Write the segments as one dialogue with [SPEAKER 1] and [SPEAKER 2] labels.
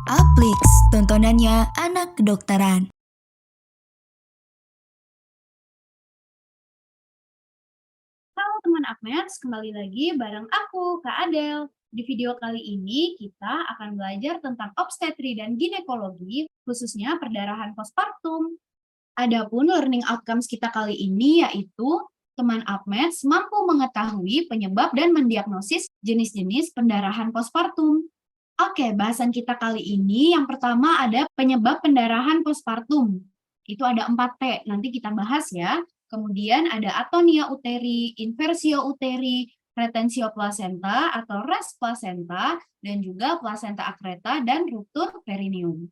[SPEAKER 1] Aplix, tontonannya anak kedokteran.
[SPEAKER 2] Halo teman Agnes, kembali lagi bareng aku, Kak Adel. Di video kali ini kita akan belajar tentang obstetri dan ginekologi, khususnya perdarahan postpartum. Adapun learning outcomes kita kali ini yaitu teman Agnes mampu mengetahui penyebab dan mendiagnosis jenis-jenis pendarahan postpartum. Oke, bahasan kita kali ini yang pertama ada penyebab pendarahan postpartum. Itu ada 4T, nanti kita bahas ya. Kemudian ada atonia uteri, inversio uteri, retensio placenta atau res placenta, dan juga placenta accreta dan ruptur perineum.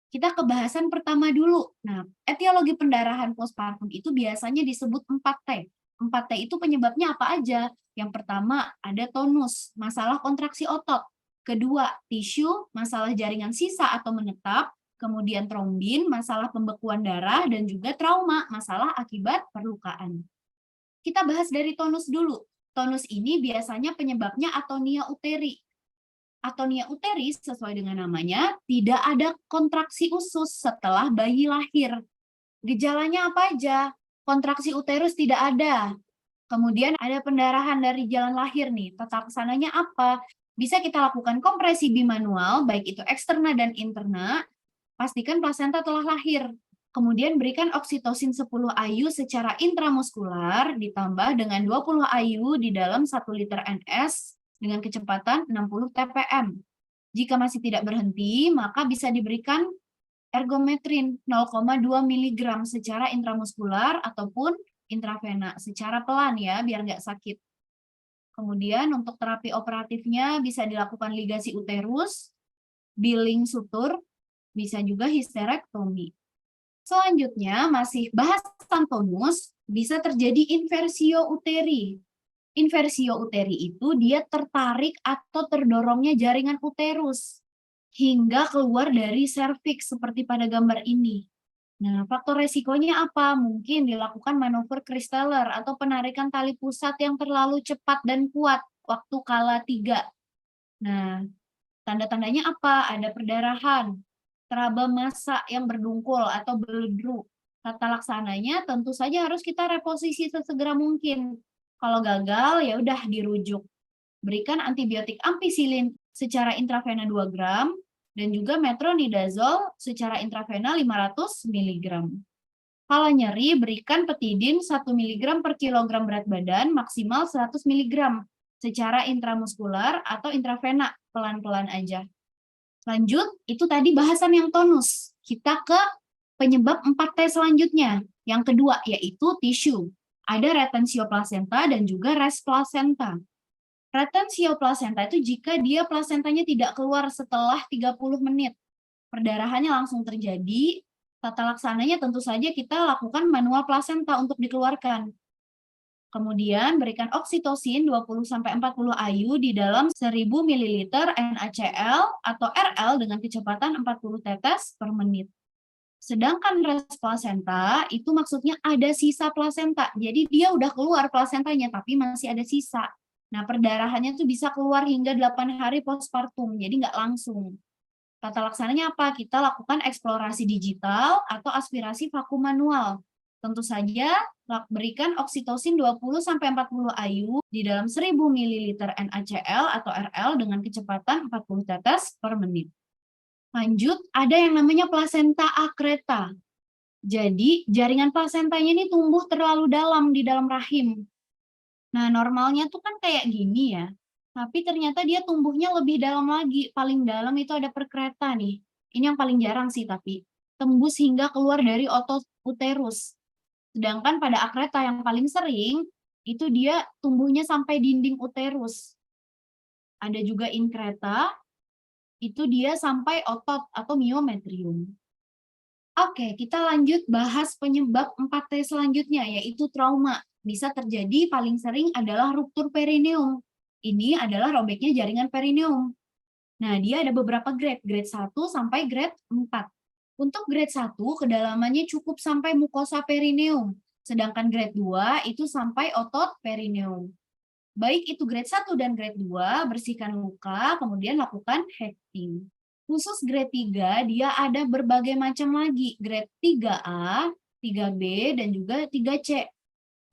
[SPEAKER 2] Kita ke bahasan pertama dulu. Nah, etiologi pendarahan postpartum itu biasanya disebut 4T. 4T itu penyebabnya apa aja? Yang pertama ada tonus, masalah kontraksi otot. Kedua, tisu, masalah jaringan sisa atau menetap. Kemudian trombin, masalah pembekuan darah, dan juga trauma, masalah akibat perlukaan. Kita bahas dari tonus dulu. Tonus ini biasanya penyebabnya atonia uteri. Atonia uteri sesuai dengan namanya, tidak ada kontraksi usus setelah bayi lahir. Gejalanya apa aja? Kontraksi uterus tidak ada. Kemudian ada pendarahan dari jalan lahir nih. Tata laksananya apa? Bisa kita lakukan kompresi bimanual, baik itu eksterna dan interna. Pastikan plasenta telah lahir. Kemudian berikan oksitosin 10 IU secara intramuskular ditambah dengan 20 IU di dalam 1 liter NS dengan kecepatan 60 TPM. Jika masih tidak berhenti, maka bisa diberikan ergometrin 0,2 mg secara intramuskular ataupun intravena secara pelan ya, biar nggak sakit. Kemudian untuk terapi operatifnya bisa dilakukan ligasi uterus, billing sutur, bisa juga histerektomi. Selanjutnya, masih bahasan tonus, bisa terjadi inversio uteri. Inversio uteri itu dia tertarik atau terdorongnya jaringan uterus hingga keluar dari serviks seperti pada gambar ini. Nah, faktor resikonya apa? Mungkin dilakukan manuver Kristeller atau penarikan tali pusat yang terlalu cepat dan kuat waktu kala 3. Nah, tanda-tandanya apa? Ada perdarahan, teraba massa yang berdungkul atau beledru. Tata laksananya tentu saja harus kita reposisi sesegera mungkin. Kalau gagal, ya udah dirujuk. Berikan antibiotik ampicillin secara intravena 2 gram dan juga metronidazole secara intravena 500 mg. Kalau nyeri, berikan petidin 1 mg per kilogram berat badan maksimal 100 mg secara intramuskular atau intravena pelan-pelan aja. Lanjut, itu tadi bahasan yang tonus. Kita ke penyebab 4T selanjutnya. Yang kedua, yaitu tisu. Ada retensio placenta dan juga res placenta. Retensio placenta itu jika dia plasentanya tidak keluar setelah 30 menit. Perdarahannya langsung terjadi, tata laksananya tentu saja kita lakukan manual placenta untuk dikeluarkan. Kemudian berikan oksitosin 20-40 IU di dalam 1000 ml NaCl atau RL dengan kecepatan 40 tetes per menit. Sedangkan res placenta itu maksudnya ada sisa plasenta. Jadi dia udah keluar plasentanya tapi masih ada sisa. Nah, perdarahannya tuh bisa keluar hingga 8 hari postpartum. Jadi nggak langsung. Tata laksananya apa? Kita lakukan eksplorasi digital atau aspirasi vakum manual. Tentu saja berikan oksitosin 20-40 IU di dalam 1000 ml NaCl atau RL dengan kecepatan 40 tetes per menit. Lanjut, ada yang namanya placenta accreta. Jadi, jaringan plasentanya ini tumbuh terlalu dalam di dalam rahim. Nah, normalnya tuh kan kayak gini ya. Tapi ternyata dia tumbuhnya lebih dalam lagi. Paling dalam itu ada perkreta nih. Ini yang paling jarang sih tapi. Tembus hingga keluar dari otot uterus. Sedangkan pada akreta yang paling sering, itu dia tumbuhnya sampai dinding uterus. Ada juga inkreta, itu dia sampai otot atau miometrium. Oke, kita lanjut bahas penyebab 4T selanjutnya, yaitu trauma. Bisa terjadi paling sering adalah ruptur perineum. Ini adalah robeknya jaringan perineum. Nah, dia ada beberapa grade 1 sampai grade 4. Untuk grade 1, kedalamannya cukup sampai mukosa perineum. Sedangkan grade 2 itu sampai otot perineum. Baik itu grade 1 dan grade 2, bersihkan luka, kemudian lakukan hecting. Khusus grade 3 dia ada berbagai macam lagi, grade 3A, 3B, dan juga 3C.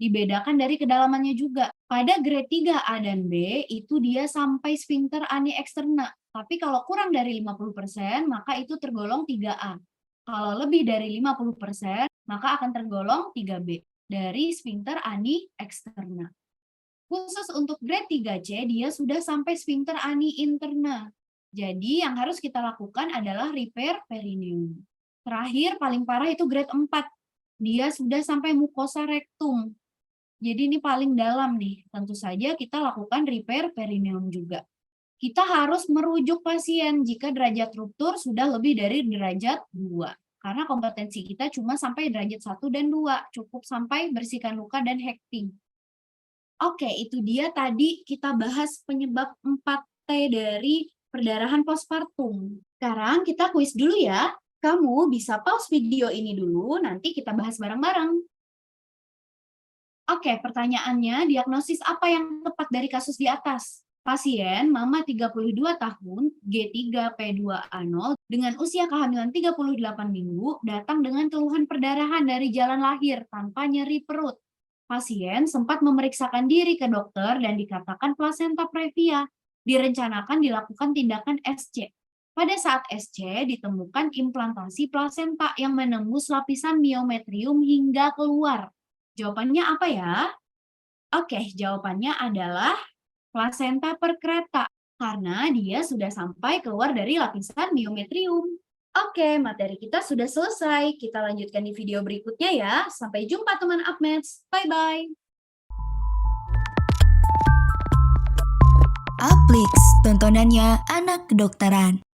[SPEAKER 2] Dibedakan dari kedalamannya juga. Pada grade 3A dan B itu dia sampai sphincter ani eksterna. Tapi kalau kurang dari 50%, maka itu tergolong 3A. Kalau lebih dari 50%, maka akan tergolong 3B dari sphincter ani eksterna. Khusus untuk grade 3C, dia sudah sampai sphincter ani interna. Jadi yang harus kita lakukan adalah repair perineum. Terakhir, paling parah itu grade 4. Dia sudah sampai mucosa rectum. Jadi ini paling dalam nih. Tentu saja kita lakukan repair perineum juga. Kita harus merujuk pasien jika derajat ruptur sudah lebih dari derajat 2. Karena kompetensi kita cuma sampai derajat 1 dan 2. Cukup sampai bersihkan luka dan hecting. Oke, itu dia tadi kita bahas penyebab 4T dari perdarahan postpartum. Sekarang kita kuis dulu ya. Kamu bisa pause video ini dulu, nanti kita bahas bareng-bareng. Oke, pertanyaannya, diagnosis apa yang tepat dari kasus di atas? Pasien, mama 32 tahun, G3P2A0, dengan usia kehamilan 38 minggu, datang dengan keluhan perdarahan dari jalan lahir tanpa nyeri perut. Pasien sempat memeriksakan diri ke dokter dan dikatakan plasenta previa. Direncanakan dilakukan tindakan SC. Pada saat SC ditemukan implantasi plasenta yang menembus lapisan miometrium hingga keluar. Jawabannya apa ya? Oke, jawabannya adalah plasenta perkreta karena dia sudah sampai keluar dari lapisan miometrium. Oke, materi kita sudah selesai. Kita lanjutkan di video berikutnya ya. Sampai jumpa teman Upmates. Bye-bye.
[SPEAKER 1] Uplix, tontonannya anak kedokteran.